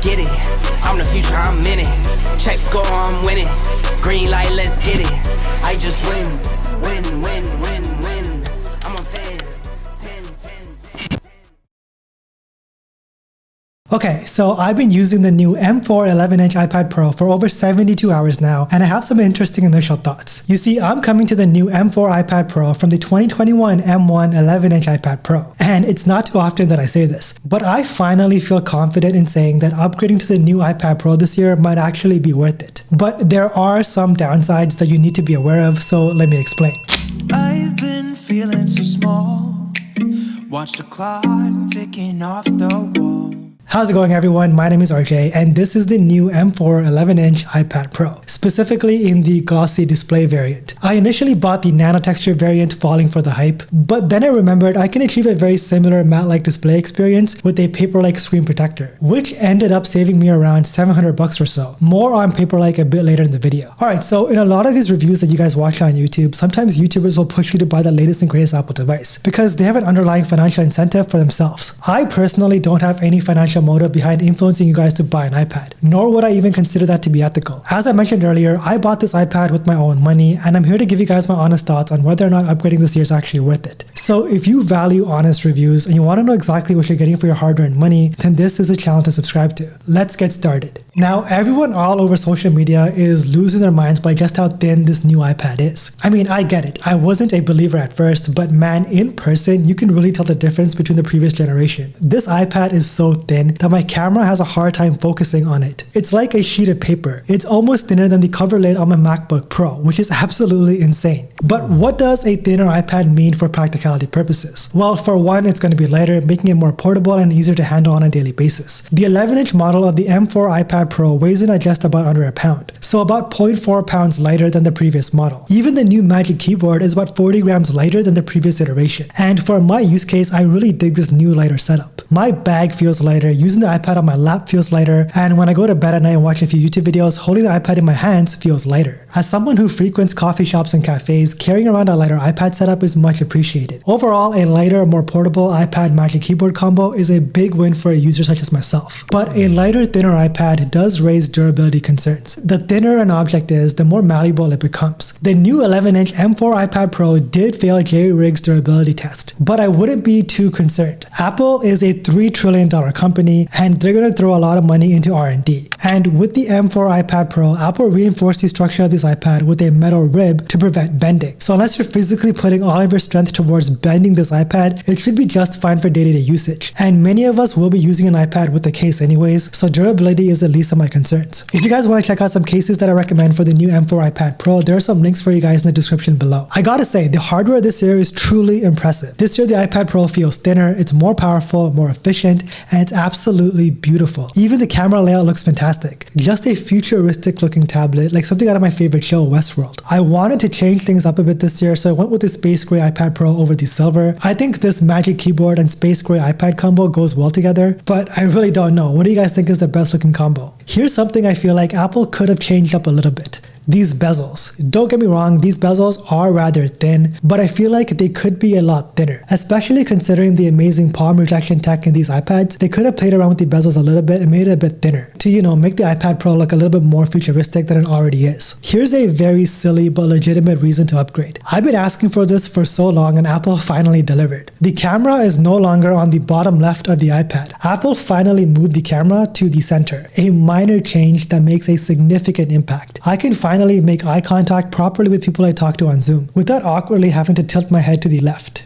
get it. I'm the future, I'm in it. Check score, I'm winning. Green light, let's hit it. I just win, win, win, win, win. I'm on 10, 10, 10. Okay, so I've been using the new M4 11-inch iPad Pro for over 72 hours now, and I have some interesting initial thoughts. You see, I'm coming to the new M4 iPad Pro from the 2021 M1 11-inch iPad Pro, and it's not too often that I say this, but I finally feel confident in saying that upgrading to the new iPad Pro this year might actually be worth it. But there are some downsides that you need to be aware of, so let me explain. I've been feeling so small. Watch the clock ticking off the wall. How's it going, everyone? My name is RJ, and this is the new M4 11-inch iPad Pro, specifically in the glossy display variant. I initially bought the nano texture variant falling for the hype, but then I remembered I can achieve a very similar matte-like display experience with a Paperlike screen protector, which ended up saving me around $700 or so. More on Paperlike a bit later in the video. Alright, so in a lot of these reviews that you guys watch on YouTube, sometimes YouTubers will push you to buy the latest and greatest Apple device because they have an underlying financial incentive for themselves. I personally don't have any financial motive behind influencing you guys to buy an iPad, nor would I even consider that to be ethical. As I mentioned earlier, I bought this iPad with my own money, and I'm here to give you guys my honest thoughts on whether or not upgrading this year is actually worth it. So if you value honest reviews and you want to know exactly what you're getting for your hard-earned money, then this is a channel to subscribe to. Let's get started. Now, everyone all over social media is losing their minds by just how thin this new iPad is. I mean, I get it. I wasn't a believer at first, but man, in person, you can really tell the difference between the previous generation. This iPad is so thin that my camera has a hard time focusing on it. It's like a sheet of paper. It's almost thinner than the cover lid on my MacBook Pro, which is absolutely insane. But what does a thinner iPad mean for practicality purposes? Well, for one, it's going to be lighter, making it more portable and easier to handle on a daily basis. The 11-inch model of the M4 iPad Pro weighs in at just about under a pound, so about 0.4 pounds lighter than the previous model. Even the new Magic Keyboard is about 40 grams lighter than the previous iteration. And for my use case, I really dig this new lighter setup. My bag feels lighter, using the iPad on my lap feels lighter, and when I go to bed at night and watch a few YouTube videos, holding the iPad in my hands feels lighter. As someone who frequents coffee shops and cafes, carrying around a lighter iPad setup is much appreciated. Overall, a lighter, more portable iPad Magic Keyboard combo is a big win for a user such as myself. But a lighter, thinner iPad does raise durability concerns. The thinner an object is, the more malleable it becomes. The new 11-inch M4 iPad Pro did fail Jerry Riggs' durability test, but I wouldn't be too concerned. Apple is a $3 trillion company, and they're going to throw a lot of money into R&D. And with the M4 iPad Pro, Apple reinforced the structure of this iPad with a metal rib to prevent bending. So unless you're physically putting all of your strength towards bending this iPad, it should be just fine for day-to-day usage. And many of us will be using an iPad with the case anyways, so durability is the least of my concerns. If you guys want to check out some cases that I recommend for the new M4 iPad Pro, there are some links for you guys in the description below. I gotta say, the hardware this year is truly impressive. This year the iPad Pro feels thinner, it's more powerful, more efficient, and it's absolutely beautiful. Even the camera layout looks fantastic. Just a futuristic looking tablet, like something out of my favorite show, Westworld. I wanted to change things up a bit this year, so I went with the space gray iPad Pro over the silver. I think this Magic Keyboard and space gray iPad combo goes well together, but I really don't know. What do you guys think is the best looking combo? Here's something I feel like Apple could have changed up a little bit. These bezels. Don't get me wrong, these bezels are rather thin, but I feel like they could be a lot thinner. Especially considering the amazing palm rejection tech in these iPads, they could have played around with the bezels a little bit and made it a bit thinner to, you know, make the iPad Pro look a little bit more futuristic than it already is. Here's a very silly but legitimate reason to upgrade. I've been asking for this for so long and Apple finally delivered. The camera is no longer on the bottom left of the iPad. Apple finally moved the camera to the center, a minor change that makes a significant impact. I can finally make eye contact properly with people I talk to on Zoom without awkwardly having to tilt my head to the left.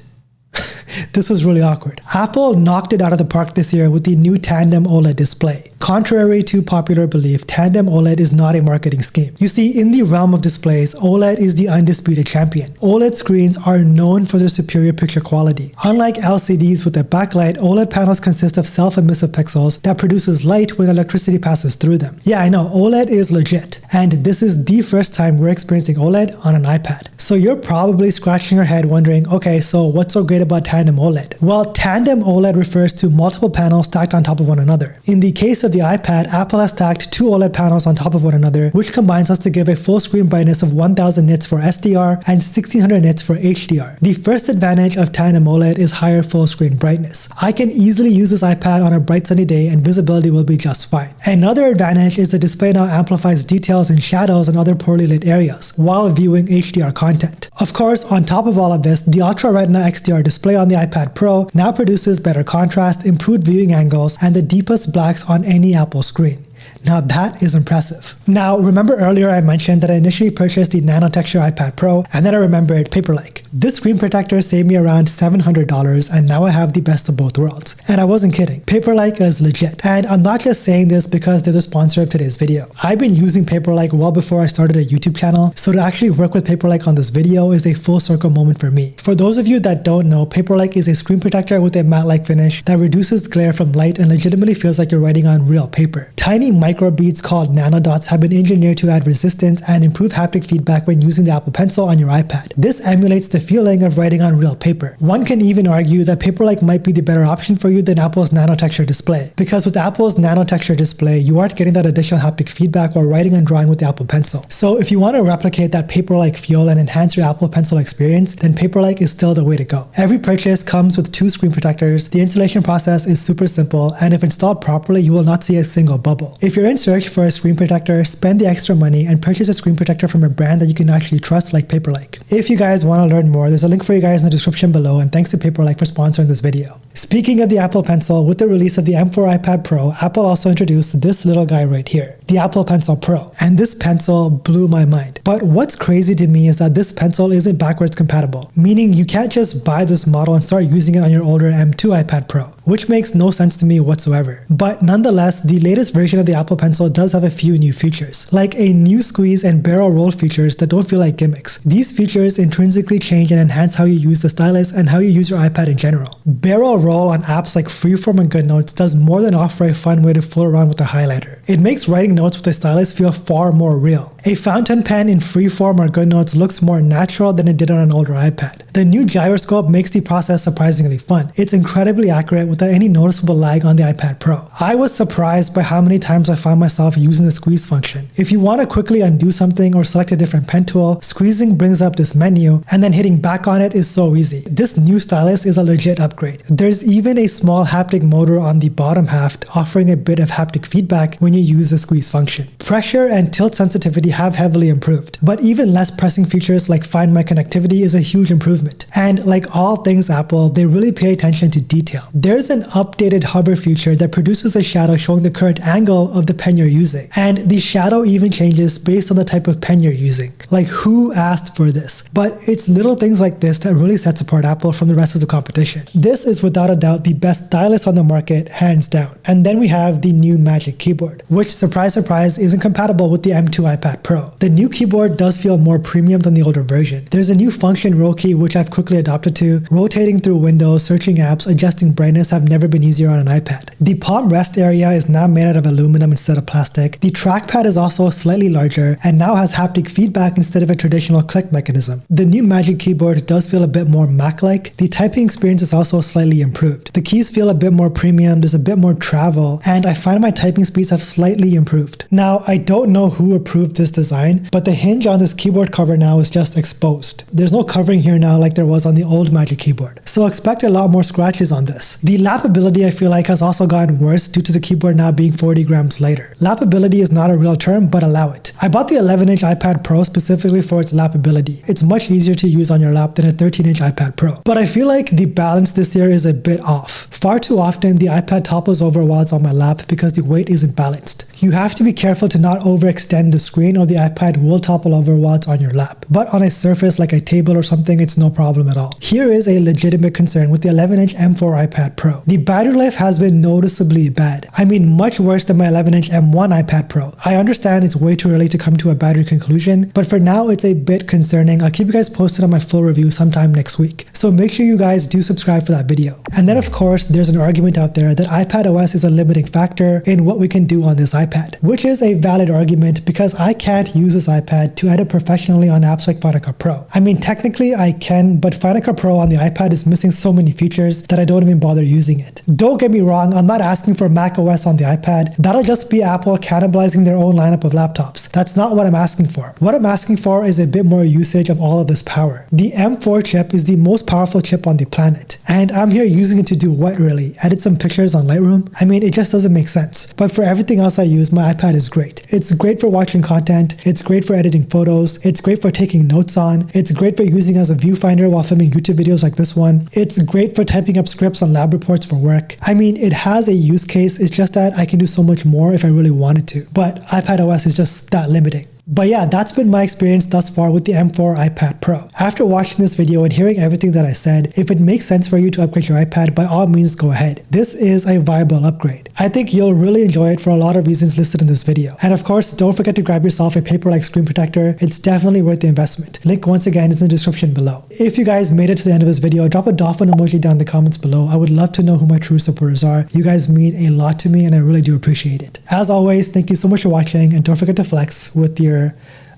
This was really awkward. Apple knocked it out of the park this year with the new Tandem OLED display. Contrary to popular belief, Tandem OLED is not a marketing scheme. You see, in the realm of displays, OLED is the undisputed champion. OLED screens are known for their superior picture quality. Unlike LCDs with a backlight, OLED panels consist of self-emissive pixels that produces light when electricity passes through them. Yeah, I know, OLED is legit, and this is the first time we're experiencing OLED on an iPad. So you're probably scratching your head wondering, okay, so what's so great about Tandem OLED? Well, Tandem OLED refers to multiple panels stacked on top of one another. In the case of the iPad, Apple has stacked 2 OLED panels on top of one another, which combines us to give a full screen brightness of 1000 nits for SDR and 1600 nits for HDR. The first advantage of Tandem OLED is higher full screen brightness. I can easily use this iPad on a bright sunny day and visibility will be just fine. Another advantage is the display now amplifies details and shadows and other poorly lit areas while viewing HDR content. Of course, on top of all of this, the Ultra Retina XDR display on the iPad Pro now produces better contrast, improved viewing angles, and the deepest blacks on any Apple screen. Now that is impressive. Now remember earlier I mentioned that I initially purchased the Nano Texture iPad Pro and then I remembered Paperlike. This screen protector saved me around $700 and now I have the best of both worlds. And I wasn't kidding. Paperlike is legit. And I'm not just saying this because they're the sponsor of today's video. I've been using Paperlike well before I started a YouTube channel, so to actually work with Paperlike on this video is a full circle moment for me. For those of you that don't know, Paperlike is a screen protector with a matte-like finish that reduces glare from light and legitimately feels like you're writing on real paper. Tiny microbeads called nanodots have been engineered to add resistance and improve haptic feedback when using the Apple Pencil on your iPad. This emulates the feeling of writing on real paper. One can even argue that Paperlike might be the better option for you than Apple's Nano Texture display, because with Apple's Nano Texture display, you aren't getting that additional haptic feedback or writing and drawing with the Apple Pencil. So if you want to replicate that Paperlike feel and enhance your Apple Pencil experience, then Paperlike is still the way to go. Every purchase comes with 2 screen protectors, the installation process is super simple, and if installed properly, you will not see a single bubble. If you're in search for a screen protector, spend the extra money and purchase a screen protector from a brand that you can actually trust like Paperlike. If you guys want to learn more, there's a link for you guys in the description below, and thanks to Paperlike for sponsoring this video. Speaking of the Apple Pencil, with the release of the M4 iPad Pro, Apple also introduced this little guy right here, the Apple Pencil Pro, and this pencil blew my mind. But what's crazy to me is that this pencil isn't backwards compatible, meaning you can't just buy this model and start using it on your older M2 iPad Pro, which makes no sense to me whatsoever. But nonetheless, the latest version of the Apple Pencil does have a few new features, like a new squeeze and barrel roll features that don't feel like gimmicks. These features intrinsically change and enhance how you use the stylus and how you use your iPad in general. Barrel roll on apps like Freeform and GoodNotes does more than offer a fun way to fool around with a highlighter. It makes writing notes with a stylus feel far more real. A fountain pen in Freeform or GoodNotes looks more natural than it did on an older iPad. The new gyroscope makes the process surprisingly fun. It's incredibly accurate without any noticeable lag on the iPad Pro. I was surprised by how many times I found myself using the squeeze function. If you want to quickly undo something or select a different pen tool, squeezing brings up this menu, and then hitting back on it is so easy. This new stylus is a legit upgrade. There's even a small haptic motor on the bottom half, offering a bit of haptic feedback when you use the squeeze function. Pressure and tilt sensitivity have heavily improved, but even less pressing features like Find My Connectivity is a huge improvement. And like all things Apple, they really pay attention to detail. There's an updated hover feature that produces a shadow showing the current angle of the pen you're using, and the shadow even changes based on the type of pen you're using. Like, who asked for this? But it's little things like this that really sets apart Apple from the rest of the competition. This is without a doubt the best stylus on the market, hands down. And then we have the new Magic Keyboard, which, surprise surprise, isn't compatible with the M2 iPad Pro. The new keyboard does feel more premium than the older version. There's a new function row key which I've quickly adopted to. Rotating through windows, searching apps, adjusting brightness have never been easier on an iPad. The palm rest area is now made out of aluminum instead of plastic. The trackpad is also slightly larger and now has haptic feedback instead of a traditional click mechanism. The new Magic Keyboard does feel a bit more Mac-like. The typing experience is also slightly improved. The keys feel a bit more premium, there's a bit more travel, and I find my typing speeds have slightly improved. Now, I don't know who approved this design, but the hinge on this keyboard cover now is just exposed. There's no covering here now like there was on the old Magic Keyboard, so expect a lot more scratches on this. The lapability, I feel like, has also gotten worse due to the keyboard now being 40 grams lighter. Lapability is not a real term, but allow it. I bought the 11-inch iPad Pro specifically for its lapability. It's much easier to use on your lap than a 13-inch iPad Pro. But I feel like the balance this year is a bit off. Far too often, the iPad topples over while it's on my lap because the weight isn't balanced. You have to be careful to not overextend the screen or the iPad will topple over while it's on your lap. But on a surface like a table or something, it's no problem at all. Here is a legitimate concern with the 11-inch M4 iPad Pro. The battery life has been noticeably bad. I mean, much worse than my 11-inch M1 iPad Pro. I understand it's way too early to come to a battery conclusion, but for now it's a bit concerning. I'll keep you guys posted on my full review sometime next week. So make sure you guys do subscribe for that video. And then of course, there's an argument out there that iPadOS is a limiting factor in what we can do on this iPad, which is a valid argument because I can't use this iPad to edit professionally on apps like Final Cut Pro. I mean, technically I can again, but Final Cut Pro on the iPad is missing so many features that I don't even bother using it. Don't get me wrong, I'm not asking for macOS on the iPad. That'll just be Apple cannibalizing their own lineup of laptops. That's not what I'm asking for. What I'm asking for is a bit more usage of all of this power. The M4 chip is the most powerful chip on the planet, and I'm here using it to do what really? Edit some pictures on Lightroom? I mean, it just doesn't make sense. But for everything else I use, my iPad is great. It's great for watching content, it's great for editing photos, it's great for taking notes on, it's great for using as a viewfinder while filming YouTube videos like this one, it's great for typing up scripts on lab reports for work. I mean, it has a use case, it's just that I can do so much more if I really wanted to. But iPadOS is just that limiting. But yeah, that's been my experience thus far with the M4 iPad Pro. After watching this video and hearing everything that I said, if it makes sense for you to upgrade your iPad, by all means go ahead. This is a viable upgrade. I think you'll really enjoy it for a lot of reasons listed in this video. And of course, don't forget to grab yourself a Paperlike screen protector. It's definitely worth the investment. Link once again is in the description below. If you guys made it to the end of this video, drop a dolphin emoji down in the comments below. I would love to know who my true supporters are. You guys mean a lot to me and I really do appreciate it. As always, thank you so much for watching, and don't forget to flex with your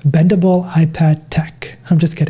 bendable iPad tech. I'm just kidding.